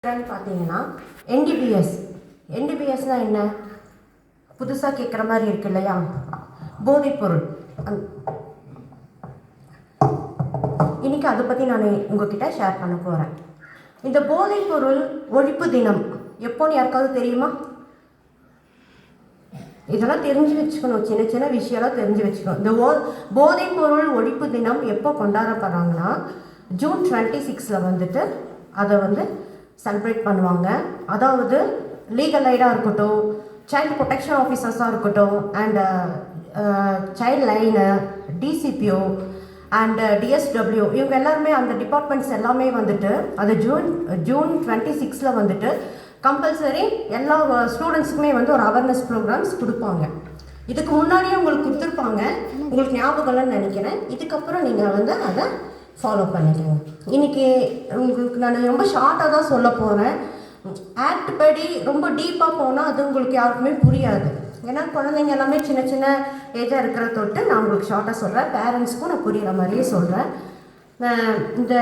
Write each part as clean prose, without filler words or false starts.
பார்த்தீங்கன்னா என்டிபிஎஸ்னால் என்ன? புதுசாக கேட்குற மாதிரி இருக்கு இல்லையா? போதைப்பொருள். இன்னைக்கு அதை பற்றி நான் உங்ககிட்ட ஷேர் பண்ண போகிறேன். இந்த போதைப்பொருள் ஒழிப்பு தினம் எப்போன்னு யாருக்காவது தெரியுமா? இதெல்லாம் தெரிஞ்சு வச்சுக்கணும், சின்ன சின்ன விஷயம்லாம் தெரிஞ்சு வச்சுக்கணும். இந்த போதைப்பொருள் ஒழிப்பு தினம் எப்போ கொண்டாடப்படுறாங்கன்னா ஜூன் 26 வந்துட்டு அதை செலிப்ரேட் பண்ணுவாங்க. அதாவது லீகல் எய்டாக இருக்கட்டும், சைல்டு ப்ரொடெக்ஷன் ஆஃபீஸர்ஸாக இருக்கட்டும், and child line, DCPO and TSW, இவங்க எல்லாருமே அந்த டிபார்ட்மெண்ட்ஸ் எல்லாமே வந்துட்டு அது ஜூன் 26 கம்பல்சரி எல்லா ஸ்டூடெண்ட்ஸுக்குமே ஒரு அவேர்னஸ் ப்ரோக்ராம்ஸ் கொடுப்பாங்க. இதுக்கு முன்னாடியே உங்களுக்கு கொடுத்துருப்பாங்க, உங்களுக்கு ஞாபகம்னு நினைக்கிறேன். இதுக்கப்புறம் நீங்கள் அதை ஃபாலோ பண்ணிக்கோங்க. இன்றைக்கி உங்களுக்கு நான் ரொம்ப ஷார்ட்டாக தான் சொல்ல போகிறேன். ஆக்ட் படி ரொம்ப டீப்பாக போனால் அது உங்களுக்கு யாருக்குமே புரியாது. ஏன்னா குழந்தைங்க எல்லாமே சின்ன சின்ன ஏஜாக இருக்கிற தொட்டு நான் உங்களுக்கு ஷார்ட்டாக சொல்கிறேன். பேரண்ட்ஸ்க்கும் நான் புரிகிற மாதிரியே சொல்கிறேன். இந்த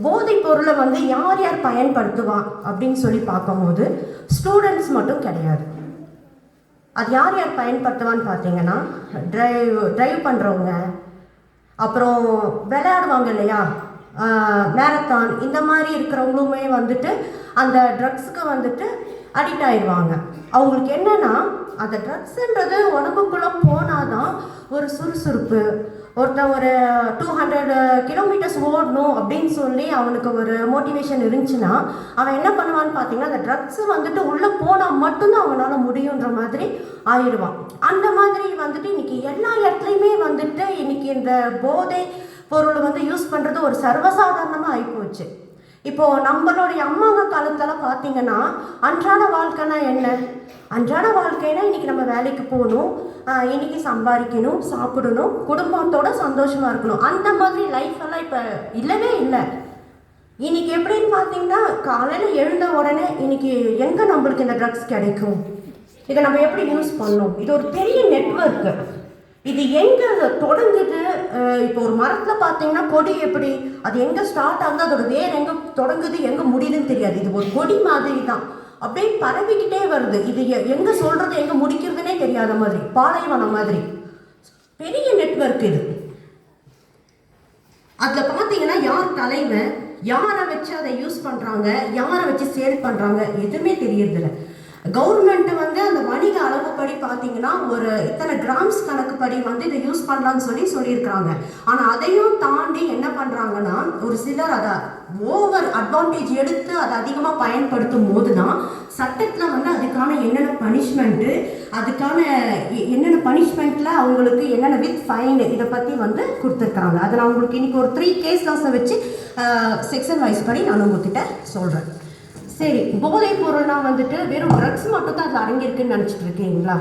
போதைப் பொருளை யார் யார் பயன்படுத்துவான் அப்படின்னு சொல்லி பார்க்கும்போது ஸ்டூடெண்ட்ஸ் மட்டும் கிடையாது. அது யார் யார் பயன்படுத்துவான்னு பார்த்தீங்கன்னா ட்ரைவ் பண்ணுறவங்க, அப்புறம் விளையாடுவாங்க இல்லையா, மேரத்தான், இந்த மாதிரி இருக்கிறவங்களுமே அந்த ட்ரக்ஸுக்கு அடிக்ட் ஆயிடுவாங்க. அவங்களுக்கு என்னென்னா அந்த ட்ரக்ஸுன்றது உடம்புக்குள்ளே போனால் தான் ஒரு சுறுசுறுப்பு, ஒருத்தன் ஒரு 200 கிலோமீட்டர்ஸ் ஓடணும் அப்படின்னு சொல்லி அவனுக்கு ஒரு மோட்டிவேஷன் இருந்துச்சுன்னா அவன் என்ன பண்ணுவான்னு பார்த்தீங்கன்னா அந்த ட்ரக்ஸு உள்ளே போனால் மட்டும்தான் அவனால் முடியுன்ற மாதிரி ஆயிடுவான். அந்த மாதிரி இன்னைக்கு எல்லா இடத்துலையுமே இன்னைக்கு இந்த போதை பொருள் யூஸ் பண்ணுறது ஒரு சர்வசாதாரணமாக ஆகிப்போச்சு. இப்போது நம்மளுடைய அம்மாங்க காலத்தெல்லாம் பார்த்தீங்கன்னா அன்றாட வாழ்க்கைனா என்ன? அன்றாட வாழ்க்கைனா இன்றைக்கி நம்ம வேலைக்கு போகணும், இன்றைக்கி சம்பாதிக்கணும், சாப்பிடணும், குடும்பத்தோட சந்தோஷமாக இருக்கணும். அந்த மாதிரி லைஃப்பெல்லாம் இப்போ இல்லவே இல்லை. இன்றைக்கி எப்படின்னு பார்த்தீங்கன்னா காலையில் எழுந்த உடனே இன்றைக்கி எங்கே நம்மளுக்கு இந்த ட்ரக்ஸ் கிடைக்கும், இதை நம்ம எப்படி யூஸ் பண்ணணும், இது ஒரு பெரிய நெட்வொர்க்கு. இது எங்கே தொடங்குது? இப்போ ஒரு மரத்தில் பார்த்தீங்கன்னா கொடி எப்படி அது எங்கே ஸ்டார்ட் ஆகுது, அதோட வேர் எங்கே தொடங்குது எங்கே முடியுதுன்னு தெரியாது. இது ஒரு கொடி மாதிரி தான், அப்படியே பரவிக்கிட்டே வருது. இது எங்கே சொல்கிறது எங்கே முடிக்கிறதுனே தெரியாத மாதிரி, பாலைவனம் மாதிரி பெரிய நெட்வொர்க் இது. அதில் பார்த்தீங்கன்னா யார் தலைவன், யாரை வச்சு அதை யூஸ் பண்ணுறாங்க, யாரை வச்சு சேல் பண்ணுறாங்க எதுவுமே தெரியறதில்ல. கவர்மெண்ட் அந்த வணிக அளவுப்படி பார்த்தீங்கன்னா ஒரு இத்தனை கிராம்ஸ் கணக்குப்படி இதை யூஸ் பண்ணலான்னு சொல்லியிருக்கிறாங்க. ஆனால் அதையும் தாண்டி என்ன பண்ணுறாங்கன்னா ஒரு சிலர் அதை ஓவர் அட்வான்டேஜ் எடுத்து அதை அதிகமாக பயன்படுத்தும் போது தான் சட்டத்தில் அதுக்கான என்னென்ன பனிஷ்மெண்ட்டு, அதுக்கான என்னென்ன பனிஷ்மெண்ட்டில் அவங்களுக்கு என்னென்ன வித் ஃபைன் இதை பற்றி கொடுத்துருக்குறாங்க. அதை நான் உங்களுக்கு இன்றைக்கி ஒரு 3 கேஸஸை வச்சு செக்ஷன் வைஸ் படி நான் உங்ககிட்ட சொல்கிறேன். சரி, போதைப் பொருள்னா வெறும் ட்ரக்ஸ் மட்டும் தான் அதில் அடங்கியிருக்குன்னு நினச்சிட்டு இருக்கீங்களா?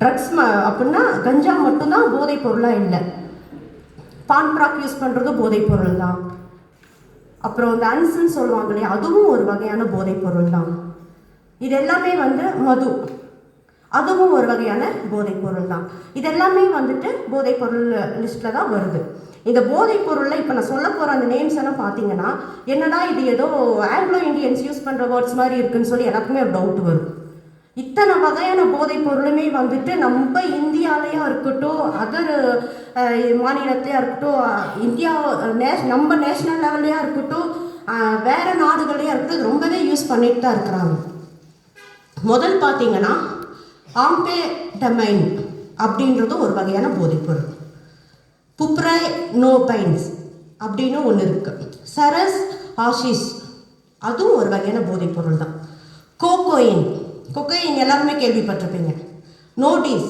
ட்ரக்ஸ் அப்படின்னா கஞ்சா மட்டும்தான் போதைப் பொருளாக இல்லை. பான்ப்ராக் யூஸ் பண்ணுறது போதைப் பொருள் தான். அப்புறம் இந்த அன்சுன்னு சொல்லுவாங்க இல்லையா, அதுவும் ஒரு வகையான போதைப் பொருள் தான். இது எல்லாமே மது, அதுவும் ஒரு வகையான போதைப் பொருள் தான். இதெல்லாமே போதைப் பொருள் லிஸ்ட்டில் தான் வருது. இந்த போதைப் பொருளில் இப்போ நான் சொல்ல போகிற அந்த நேம்ஸ் எல்லாம் பார்த்தீங்கன்னா என்னடா இது ஏதோ ஆங்கிலோ இண்டியன்ஸ் யூஸ் பண்ணுற வேர்ட்ஸ் மாதிரி இருக்குன்னு சொல்லி எல்லாத்துக்குமே ஒரு டவுட் வரும். இத்தனை வகையான போதைப் பொருளுமே நம்ம இந்தியாவிலையும் இருக்கட்டும், அதர் மாநிலத்தையாக இருக்கட்டும், இந்தியா நம்ம நேஷ்னல் லெவல்லையாக இருக்கட்டும், வேறு நாடுகளையும் இருக்கட்டும், ரொம்பவே யூஸ் பண்ணிட்டு தான் இருக்கிறாங்க. முதல் பார்த்தீங்கன்னா ஆம்பேடமைன் அப்படின்றது ஒரு வகையான போதைப்பொருள். புப்ரைனோபைன்ஸ் அப்படின்னு ஒன்று இருக்குது. சரஸ் ஆஷிஸ் அதுவும் ஒரு வகையான போதைப்பொருள் தான். கொக்கைன் எல்லாருமே கேள்விப்பட்டிருப்பீங்க. நோட்டீஸ்,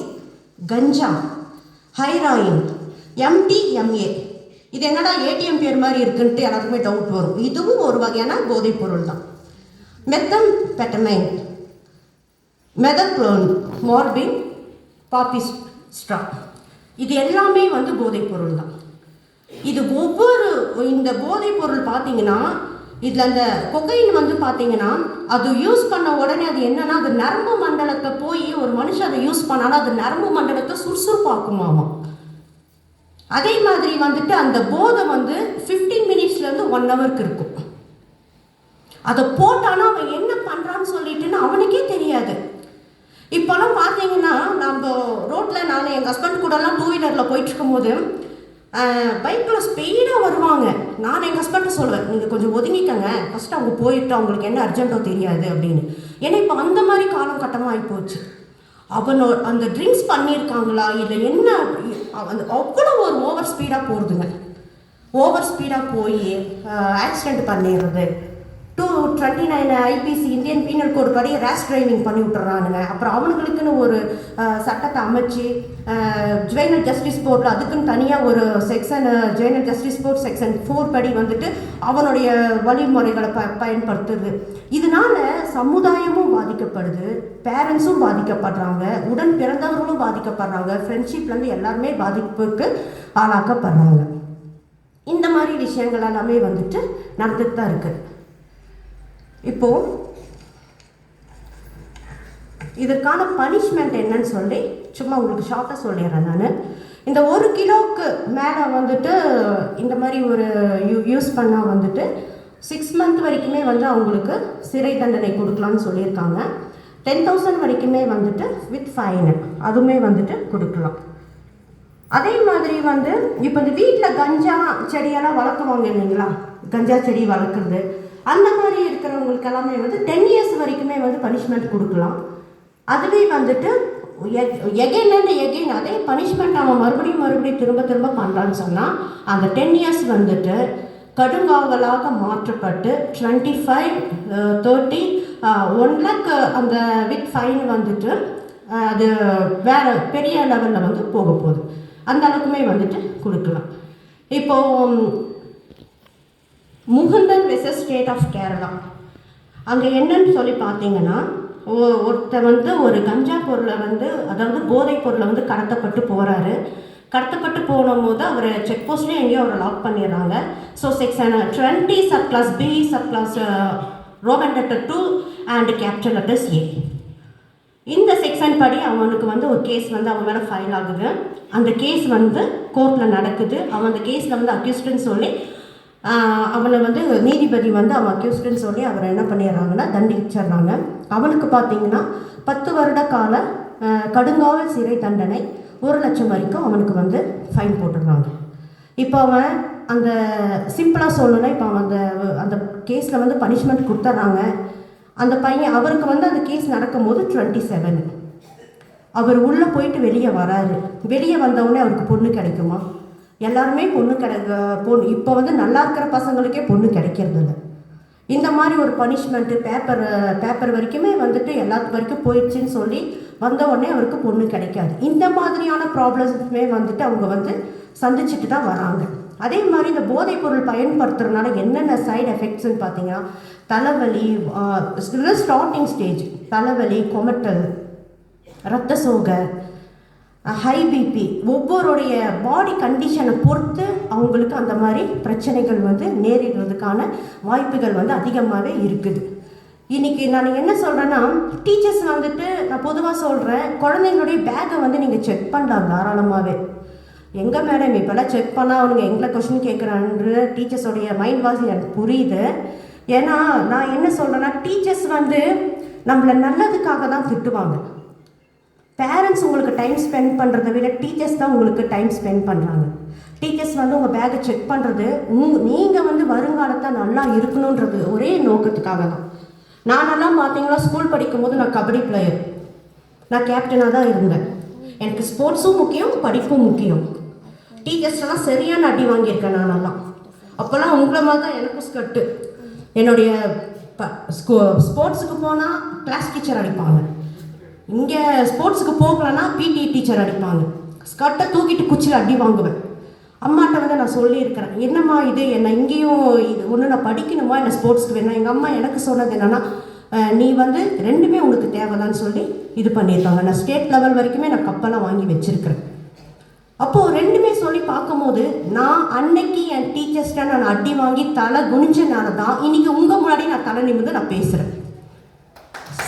கஞ்சா, ஹைராயின், MDMA, இது என்னடா ஏடிஎம் பேர் மாதிரி இருக்குன்ட்டு எல்லாருக்குமே டவுட் வரும். இதுவும் ஒரு வகையான போதைப்பொருள் தான். மெத்தம்பெட்டமைன், மெதக்ளோன், மார்பின், பாபிஸ்ட்ரா, இது எல்லாமே போதைப் பொருள் தான். இது ஒவ்வொரு இந்த போதைப் பொருள் பார்த்தீங்கன்னா இதில் அந்த கொக்கைன் பார்த்தீங்கன்னா அது யூஸ் பண்ண உடனே அது என்னன்னா அது நரம்பு மண்டலத்தை போய் ஒரு மனுஷன் அதை யூஸ் பண்ணாலும் அது நரம்பு மண்டலத்தை சுறுசுறுப்பாக்குமாமா. அதே மாதிரி அந்த போதை 15 மினிட்ஸ்லேருந்து 1 ஹவருக்கு இருக்கும். அதை போட்டானா அவன் என்ன பண்ணுறான்னு சொல்லிட்டுன்னு அவனுக்கே தெரியாது. இப்போலாம் பார்த்தீங்கன்னா நம்ம ரோட்டில் நான் எங்கள் ஹஸ்பண்ட் கூடலாம் 2 வீலரில் போயிட்டுருக்கும் போது பைக்கில் ஸ்பீடாக வருவாங்க. நான் எங்கள் ஹஸ்பண்ட்டை சொல்லுவேன், நீங்கள் கொஞ்சம் ஒதுங்கிக்கங்க, ஃபஸ்ட்டு அவங்க போயிட்டு அவங்களுக்கு என்ன அர்ஜென்ட்டோ தெரியாது அப்படின்னு. ஏன்னா இப்போ அந்த மாதிரி காலம் கட்டமாக ஆகிப்போச்சு. அந்த ட்ரிங்க்ஸ் பண்ணியிருக்காங்களா இல்லை என்ன, அந்த அவ்வளோ ஒரு ஓவர் ஸ்பீடாக போகிறதுங்க. ஓவர் ஸ்பீடாக போய் ஆக்சிடெண்ட் பண்ணிடுறது. 229 IPC இந்தியன் பீனல் கோடு படி ரேஷ் டிரைவிங் பண்ணி விட்டுறானுங்க. அப்புறம் அவனுங்களுக்குன்னு ஒரு சட்டத்தை அமைச்சு ஜுவைனல் ஜஸ்டிஸ் போர்டில் அதுக்குன்னு தனியாக ஒரு section, juvenile justice board section 4 படி வந்துட்டு அவனுடைய வழிமுறைகளை பயன்படுத்துது. இதனால சமுதாயமும் பாதிக்கப்படுது, பேரண்ட்ஸும் பாதிக்கப்படுறாங்க, உடன் பிறந்தவர்களும் பாதிக்கப்படுறாங்க, ஃப்ரெண்ட்ஷிப்லேருந்து எல்லாருமே பாதிப்புக்கு ஆளாக்கப்படுறாங்க. இந்த மாதிரி விஷயங்கள் எல்லாமே வந்துட்டு நடந்துட்டு தான் இருக்குது. இப்போது இதற்கான பனிஷ்மெண்ட் என்னன்னு சொல்லி சும்மா உங்களுக்கு ஷார்ட்டாக சொல்லிடுறேன். நான் இந்த 1 கிலோவுக்கு மேலே வந்துட்டு இந்த மாதிரி ஒரு யூஸ் பண்ணால் வந்துட்டு 6 மந்த் வரைக்குமே வந்து அவங்களுக்கு சிறை தண்டனை கொடுக்கலான்னு சொல்லியிருக்காங்க. 10,000 வரைக்குமே வந்துட்டு வித் ஃபைனு அதுவுமே வந்துட்டு கொடுக்கலாம். அதே மாதிரி வந்து இப்போ இந்த வீட்டில் கஞ்சா செடியெல்லாம் வளர்க்குவாங்க இல்லைங்களா, கஞ்சா செடி வளர்க்குறது, அந்த மாதிரி இருக்கிறவங்களுக்கு எல்லாமே வந்து 10 இயர்ஸ் வரைக்குமே வந்து பனிஷ்மெண்ட் கொடுக்கலாம். அதுவே வந்துட்டு எகைன் அண்ட் எகைன் அதே பனிஷ்மெண்ட் அவன் மறுபடியும் திரும்ப பண்ணுறான்னு சொன்னால் அந்த 10 இயர்ஸ் வந்துட்டு கடுங்காவலாக மாற்றப்பட்டு 25, 30, 1 lakh அந்த வித் ஃபைன் வந்துட்டு அது வேறு பெரிய லெவலில் வந்து போக போகுது. அந்த அளவுக்குமே வந்துட்டு கொடுக்கலாம். இப்போது Mukundan versus state of Kerala, அங்கே என்னன்னு சொல்லி பார்த்தீங்கன்னா ஒருத்தர் வந்து ஒரு கஞ்சா பொருளை வந்து, அதாவது போதைப் பொருளை வந்து கடத்தப்பட்டு போகிறாரு. கடத்தப்பட்டு போகும்போது அவர் செக் போஸ்ட்லேயே எங்கேயோ அவரை லாக் பண்ணிடுறாங்க. So section 20 subclass B subclass Roman letter 2 and capital letters A, இந்த செக்ஷன் படி அவனுக்கு வந்து ஒரு கேஸ் வந்து அவன் மேலே ஃபைல் ஆகுது. அந்த கேஸ் வந்து கோர்ட்டில் நடக்குது. அவன் அந்த கேஸில் வந்து அக்யூஸ்டுன்னு சொல்லி அவனை வந்து நீதிபதி வந்து அவன் அக்யூஸ்டுன்னு சொல்லி அவரை என்ன பண்ணிடுறாங்கன்னா தண்டிச்சிடுறாங்க. அவனுக்கு பார்த்தீங்கன்னா 10 வருட கால கடுங்காவல் சிறை தண்டனை, 1 லட்சம் வரைக்கும் அவனுக்கு வந்து ஃபைன் போட்டுடுறாங்க. இப்போ அவன் அந்த சிம்பிளாக சொல்லணும்னா இப்போ அவன் அந்த கேஸில் வந்து பனிஷ்மெண்ட் கொடுத்துட்றாங்க. அந்த பையன் அவருக்கு வந்து அந்த கேஸ் நடக்கும்போது 27, அவர் உள்ளே போயிட்டு வெளியே வராரு. வெளியே வந்தவுடனே அவருக்கு பொண்ணு கிடைக்குமா? எல்லாருமே பொண்ணு இப்போ வந்து நல்லா இருக்கிற பசங்களுக்கே பொண்ணு கிடைக்கிறது இல்லை. இந்த மாதிரி ஒரு பனிஷ்மெண்ட்டு பேப்பர் வரைக்குமே வந்துட்டு எல்லாத்து வரைக்கும் போயிடுச்சுன்னு சொல்லி வந்த உடனே அவருக்கு பொண்ணு கிடைக்காது. இந்த மாதிரியான ப்ராப்ளம்ஸுமே வந்துட்டு அவங்க வந்து சந்திச்சுட்டு தான் வராங்க. அதே மாதிரி இந்த போதைப் பொருள் பயன்படுத்துறதுனால என்னென்ன சைடு எஃபெக்ட்ஸ்ன்னு பார்த்தீங்கன்னா தலைவலி, ஸ்டார்டிங் ஸ்டேஜ் தலைவலி, கொமட்டல், இரத்த சோகை, ஹை பிபி, ஒவ்வொருடைய பாடி கண்டிஷனை பொறுத்து அவங்களுக்கு அந்த மாதிரி பிரச்சனைகள் வந்து நேரிடுறதுக்கான வாய்ப்புகள் வந்து அதிகமாகவே இருக்குது. இன்றைக்கி நான் என்ன சொல்கிறேன்னா, டீச்சர்ஸ் வந்துட்டு நான் பொதுவாக சொல்கிறேன், குழந்தைங்களுடைய பேக்கை வந்து நீங்கள் செக் பண்ணலாம் தாராளமாகவே. எங்கே மேடம் இப்போல்லாம் செக் பண்ணால் அவனுங்க எங்களை கொஷின் கேட்குறான்ற டீச்சர்ஸோடைய மைண்ட் வாஷ் எனக்கு புரியுது. ஏன்னா நான் என்ன சொல்கிறேன்னா, டீச்சர்ஸ் வந்து நம்மளை நல்லதுக்காக தான் திட்டுவாங்க. பேரண்ட்ஸ் உங்களுக்கு டைம் ஸ்பெண்ட் பண்ணுறதை விட டீச்சர்ஸ் தான் உங்களுக்கு டைம் ஸ்பெண்ட் பண்ணுறாங்க. டீச்சர்ஸ் வந்து உங்கள் பேக்கை செக் பண்ணுறது நீங்கள் வந்து வருங்காலத்தை நல்லா இருக்கணுன்றது ஒரே நோக்கத்துக்காக தான். நானெல்லாம் பார்த்தீங்களா ஸ்கூல் படிக்கும்போது நான் கபடி பிளேயர், நான் கேப்டனாக தான் இருந்தேன். எனக்கு ஸ்போர்ட்ஸும் முக்கியம், படிப்பும் முக்கியம். டீச்சர்ஸ்லாம் சரியான அடி வாங்கியிருக்கேன் நானெல்லாம். அப்போல்லாம் உங்களை மாதிரி தான் எனக்கும் ஸ்கர்ட்டு. என்னுடைய ஸ்போர்ட்ஸுக்கு போனால் கிளாஸ் டீச்சர் அடிப்பாங்க, இங்கே ஸ்போர்ட்ஸுக்கு போகலன்னா பிடி டீச்சர் அடிப்பாங்க. ஸ்கர்ட்டை தூக்கிட்டு குச்சியில் அடி வாங்குவேன். அம்மாட்ட வந்து நான் சொல்லியிருக்கிறேன், என்னம்மா இது என்ன இங்கேயும் இது ஒன்று நான் படிக்கணுமா இல்லை ஸ்போர்ட்ஸ்க்கு வேணும்? எங்கள் அம்மா எனக்கு சொன்னது என்னென்னா, நீ வந்து ரெண்டுமே உனக்கு தேவைதான்னு சொல்லி இது பண்ணியிருக்காங்க. நான் ஸ்டேட் லெவல் வரைக்குமே நான் கப்பெல்லாம் வாங்கி வச்சுருக்கிறேன். அப்போது ரெண்டுமே சொல்லி பார்க்கும்போது நான் அன்னைக்கு என் டீச்சர்ஸ்ட்ட நான் அடி வாங்கி தலை குனிஞ்சனால தான் இன்றைக்கி உங்கள் முன்னாடி நான் தலை நிமிர்ந்து நான் பேசுகிறேன்.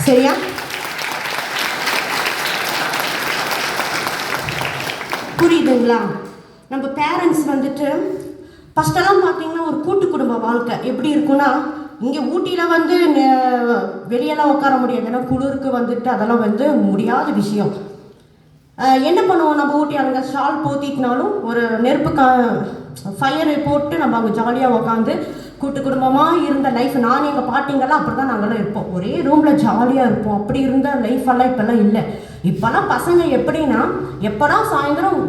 சரியா? புரியுதுங்களா? நம்ம பேரண்ட்ஸ் வந்துட்டு ஃபஸ்ட்டெல்லாம் பார்த்தீங்கன்னா ஒரு கூட்டு குடும்ப வாழ்க்கை எப்படி இருக்குன்னா, இங்கே ஊட்டியில் வந்து வெளியெல்லாம் உட்கார முடியாது, ஏன்னா குளிருக்கு வந்துட்டு அதெல்லாம் வந்து முடியாத விஷயம். என்ன பண்ணுவோம் நம்ம ஊட்டி அங்கே ஷால் போத்திட்டினாலும் ஒரு நெருப்பு ஃபயரை போட்டு நம்ம அங்கே ஜாலியாக உட்காந்து கூட்டு குடும்பமாக இருந்த லைஃப். நான் எங்கள் பாட்டிங்கெல்லாம் அப்படி தான் நாங்கள்லாம் இருப்போம், ஒரே ரூமில் ஜாலியாக இருப்போம். அப்படி இருந்த லைஃபெல்லாம் இப்போல்லாம் இல்லை. இப்போல்லாம் பசங்க எப்படின்னா எப்போனா சாயந்தரம்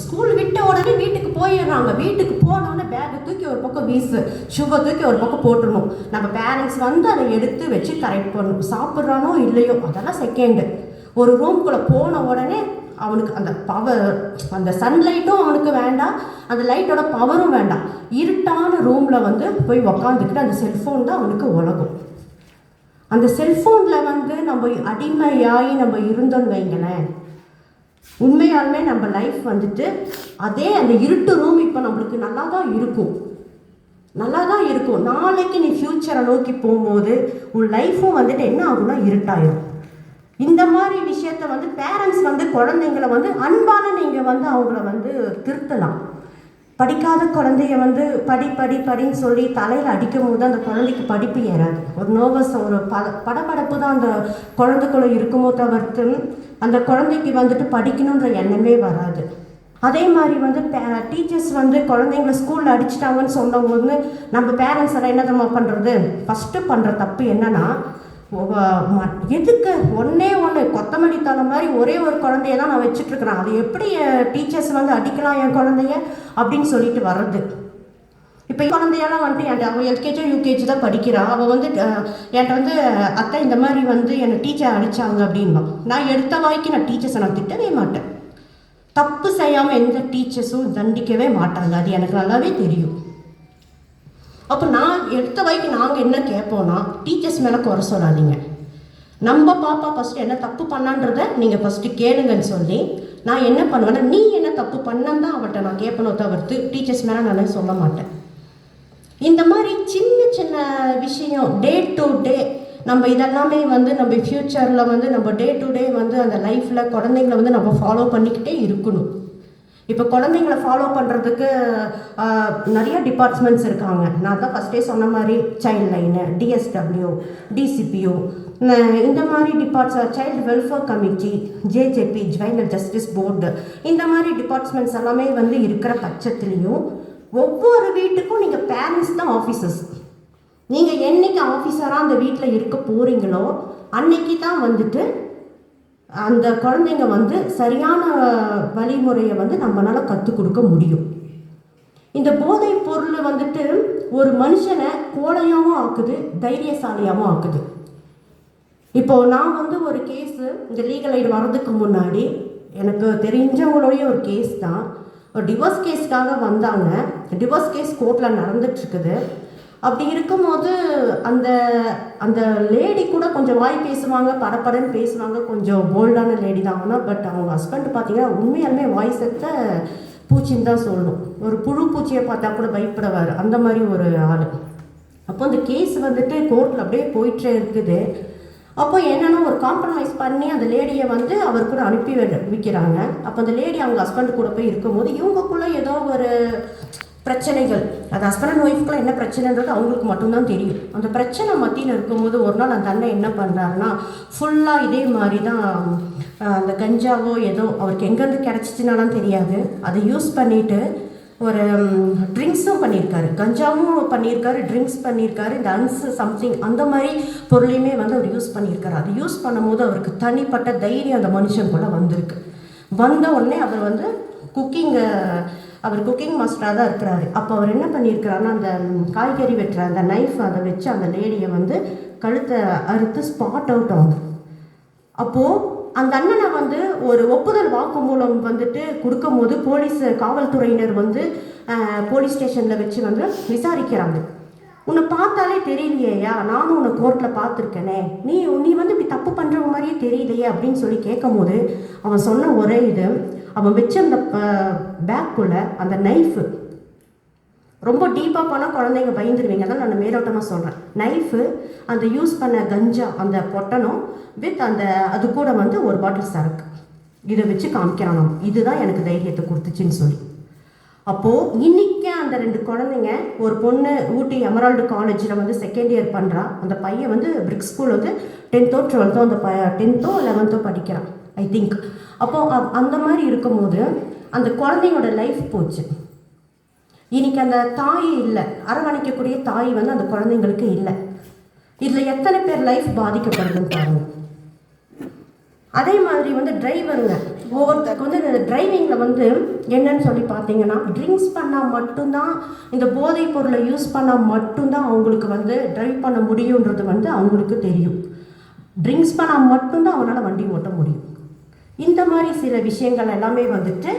ஸ்கூல் விட்ட உடனே வீட்டுக்கு போயிடுறாங்க. வீட்டுக்கு போனோடனே பேக்கை தூக்கி ஒரு பக்கம் வீசு, ஷூவை தூக்கி ஒரு பக்கம் போட்டுடணும். நம்ம பேரண்ட்ஸ் வந்து அதை எடுத்து வச்சு கரெக்ட் பண்ணணும். சாப்பிட்றானோ இல்லையோ அதெல்லாம் செகண்டு. ஒரு ரூம்குள்ளே போன உடனே அவனுக்கு அந்த பவர், அந்த சன்லைட்டும் அவனுக்கு வேண்டாம், அந்த லைட்டோட பவரும் வேண்டாம். இருட்டான ரூமில் வந்து போய் உக்காந்துக்கிட்டு அந்த செல்ஃபோன் தான் அவனுக்கு உலகம். அந்த செல்ஃபோனில் வந்து நம்ம அடிமையாகி நம்ம இருந்தோன்னு வைங்களேன், உண்மையாலுமே நம்ம லைஃப் வந்துட்டு அதே அந்த இருட்டு ரூம் இப்போ நம்மளுக்கு நல்லா தான் இருக்கும், நல்லா தான் இருக்கும். நாளைக்கு நீ ஃப்யூச்சரை நோக்கி போகும்போது உன் லைஃப்பும் வந்துட்டு என்ன ஆகும்னா இருட்டாயிடும். இந்த மாதிரி விஷயத்த வந்து பேரண்ட்ஸ் வந்து குழந்தைங்களை வந்து அன்பான நீங்கள் வந்து அவங்கள வந்து திருத்தலாம். படிக்காத குழந்தைய வந்து படின்னு சொல்லி தலையில் அடிக்கும் போது அந்த குழந்தைக்கு படிப்பு ஏறாது. ஒரு நர்வஸ், ஒரு படபடப்பு தான் அந்த குழந்தைக்குள்ள இருக்குமோ தவிர்த்து அந்த குழந்தைக்கு வந்துட்டு படிக்கணுன்ற எண்ணமே வராது. அதே மாதிரி வந்து டீச்சர்ஸ் வந்து குழந்தைங்கள ஸ்கூலில் அடிச்சிட்டாங்கன்னு சொல்லும்போது நம்ம பேரண்ட்ஸ் எல்லாம் என்ன தெரியுமா பண்ணுறது? ஃபஸ்ட்டு பண்ணுற தப்பு என்னன்னா, எதுக்கு ஒன்று கொத்தமல்லி தலை மாதிரி ஒரே ஒரு குழந்தைய தான் நான் வச்சுட்ருக்குறேன், அது எப்படி டீச்சர்ஸ் வந்து அடிக்கலாம் என் குழந்தைய அப்படின்னு சொல்லிட்டு வர்றது. இப்போ குழந்தையெல்லாம் வந்துட்டு அவள் எல்கேஜி யூகேஜி தான் படிக்கிறாள். அவள் வந்து என்கிட்ட வந்து அத்தை இந்த மாதிரி வந்து என்னை டீச்சர் அடித்தாங்க அப்படின்பா. நான் எடுத்த வாய்க்கு நான் டீச்சர்ஸை நான் திட்டவே மாட்டேன். தப்பு செய்யாமல் எந்த டீச்சர்ஸும் தண்டிக்கவே மாட்டாங்க, அது எனக்கு நல்லாவே தெரியும். அப்போ நான் எடுத்த வரைக்கு நாங்கள் என்ன கேட்போன்னா, டீச்சர்ஸ் மேலே குறை சொல்லாதீங்க, நம்ம பாப்பா ஃபஸ்ட்டு என்ன தப்பு பண்ணான்றதை நீங்கள் ஃபஸ்ட்டு கேளுங்கன்னு சொல்லி நான் என்ன பண்ணுவேன்னா, நீ என்ன தப்பு பண்ணன்னு தான் அவள்கிட்ட நான் கேட்பணும் தவிர்த்து டீச்சர்ஸ் மேலே நான் சொல்ல மாட்டேன். இந்த மாதிரி சின்ன சின்ன விஷயம் டே டு டே நம்ம இதெல்லாமே வந்து நம்ம ஃப்யூச்சரில் வந்து நம்ம டே டு டே வந்து அந்த லைஃப்பில் குழந்தைங்கள வந்து நம்ம ஃபாலோ பண்ணிக்கிட்டே இருக்கணும். இப்போ குழந்தைங்கள ஃபாலோ பண்ணுறதுக்கு நிறைய டிபார்ட்மெண்ட்ஸ் இருக்காங்க. நான் தான் ஃபஸ்ட்டே சொன்ன மாதிரி சைல்டு லைனு, டிஎஸ்டபிள்யூ, டிசிபிஓ, இந்த மாதிரி child welfare committee, JJP, juvenile justice board, இந்த மாதிரி டிபார்ட்மெண்ட்ஸ் எல்லாமே வந்து இருக்கிற பட்சத்துலேயும் ஒவ்வொரு வீட்டுக்கும் நீங்கள் பேரண்ட்ஸ் தான் ஆஃபீஸர்ஸ். நீங்கள் என்றைக்கு ஆஃபீஸராக அந்த வீட்டில் இருக்க போகிறீங்களோ அன்னைக்கு தான் வந்துட்டு அந்த குழந்தைங்க வந்து சரியான வழிமுறையை வந்து நம்மளால் கற்றுக் கொடுக்க முடியும். இந்த போதை பொருள் வந்துட்டு ஒரு மனுஷனை கோழையாகவும் ஆக்குது, தைரியசாலியாகவும் ஆக்குது. இப்போது நான் வந்து ஒரு கேஸு இந்த லீகல் எய்டு வர்றதுக்கு முன்னாடி எனக்கு தெரிஞ்சவங்களுடைய ஒரு கேஸ் தான். ஒரு டிவோர்ஸ் கேஸ்க்காக வந்தாங்க. டிவோர்ஸ் கேஸ் கோர்ட்டில் நடந்துட்டுருக்குது. அப்படி இருக்கும்போது அந்த அந்த லேடி கூட கொஞ்சம் வாய் பேசுவாங்க, படப்படன்னு பேசுவாங்க, கொஞ்சம் போல்டான லேடி தான். ஆனால் பட் அவங்க ஹஸ்பண்ட் பார்த்தீங்கன்னா உண்மையாலுமே வாய் செத்த பூச்சின்னு தான் சொல்லணும். ஒரு புழு பூச்சியை பார்த்தா கூட பயப்படுவார், அந்த மாதிரி ஒரு ஆள். அப்போ அந்த கேஸ் வந்துட்டு கோர்ட்டில் அப்படியே போயிட்டே இருக்குது. அப்போ என்னென்னா ஒரு காம்ப்ரமைஸ் பண்ணி அந்த லேடியை வந்து அவர் கூட அனுப்பி வைக்கிறாங்க. அப்போ அந்த லேடி அவங்க ஹஸ்பண்ட் கூட போய் இருக்கும்போது இவங்கக்குள்ளே ஏதோ ஒரு பிரச்சனைகள், அது ஹஸ்பண்ட் அண்ட் ஒய்ஃப்குள்ள என்ன பிரச்சனைன்றது அவங்களுக்கு மட்டும்தான் தெரியும். அந்த பிரச்சனை மத்தியில் இருக்கும்போது ஒரு நாள் அந்த அண்ணன் என்ன பண்ணுறாருன்னா, ஃபுல்லாக இதே மாதிரி தான் அந்த கஞ்சாவோ ஏதோ அவருக்கு எங்கேருந்து கிடச்சிச்சினாலாம் தெரியாது, அதை யூஸ் பண்ணிவிட்டு ஒரு ட்ரிங்க்ஸும் பண்ணியிருக்காரு, கஞ்சாவும் பண்ணியிருக்காரு, ட்ரிங்க்ஸ் பண்ணியிருக்காரு, டான்ஸு சம்திங் அந்த மாதிரி பொருளையுமே வந்து அவர் யூஸ் பண்ணியிருக்காரு. அது யூஸ் பண்ணும்போது அவருக்கு தனிப்பட்ட தைரியம் அந்த மனுஷனுக்குள்ளே வந்திருக்கு. வந்த உடனே அவர் வந்து அவர் குக்கிங் மாஸ்டராக தான் இருக்கிறாரு. அப்போ அவர் என்ன பண்ணியிருக்கிறாருன்னா, அந்த காய்கறி வெட்டுற அந்த நைஃப் அதை வச்சு அந்த லேடியை வந்து கழுத்தை அறுத்து ஸ்பாட் அவுட் ஆகும். அப்போது அந்த அண்ணனை வந்து ஒரு ஒப்புதல் வாக்குமூலம் வந்துட்டு கொடுக்கும்போது காவல்துறையினர் வந்து போலீஸ் ஸ்டேஷனில் வச்சு வந்து விசாரிக்கிறாங்க. உன்னை பார்த்தாலே தெரியலையா, நானும் உன்னை கோர்ட்டில் பார்த்துருக்கேனே, நீ வந்து இப்படி தப்பு பண்ணுற மாதிரியே தெரியலையே அப்படின்னு சொல்லி கேட்கும் போது அவன் சொன்ன ஒரே இது, அவன் வச்ச அந்த பேக்குள்ளே அந்த நைஃபு ரொம்ப டீப்பாக போனால் குழந்தைங்க பயந்துருவீங்க, தான் நான் மேலோட்டமாக சொல்கிறேன். நைஃபு, அந்த யூஸ் பண்ண கஞ்சா அந்த பொட்டனம் வித் அது கூட வந்து ஒரு பாட்டில் சரக்கு, இதை வச்சு காமிக்கிறான். இதுதான் எனக்கு தைரியத்தை கொடுத்துச்சின்னு சொல்லி. அப்போது இன்றைக்கி அந்த 2 குழந்தைங்க, ஒரு பொண்ணு ஊட்டி எமரால்டு காலேஜில் வந்து செகண்ட் இயர் பண்ணுறா. அந்த பையன் வந்து பிரிக் ஸ்கூல் வந்து 10th 12th அந்த 10th 11th படிக்கிறான் ஐ திங்க். அப்போது அந்த மாதிரி இருக்கும்போது அந்த குழந்தைங்களோட லைஃப் போச்சு. இன்னைக்கு அந்த தாய் இல்லை, அரவணைக்கக்கூடிய தாய் வந்து அந்த குழந்தைங்களுக்கு இல்லை. இதில் எத்தனை பேர் லைஃப் பாதிக்கப்படுதுன்னு பாருங்க. அதே மாதிரி வந்து டிரைவருங்க, ஒவ்வொருத்தருக்கு வந்து இந்த டிரைவிங்கில் வந்து என்னன்னு சொல்லி பார்த்தீங்கன்னா, ட்ரிங்க்ஸ் பண்ணால் மட்டும்தான், இந்த போதைப் பொருளை யூஸ் பண்ணால் மட்டும்தான் அவங்களுக்கு வந்து டிரைவ் பண்ண முடியுன்றது வந்து அவங்களுக்கு தெரியும். ட்ரிங்க்ஸ் பண்ணால் மட்டும்தான் அவனால் வண்டி ஓட்ட முடியும். இந்த மாதிரி சில விஷயங்கள் எல்லாமே வந்துட்டு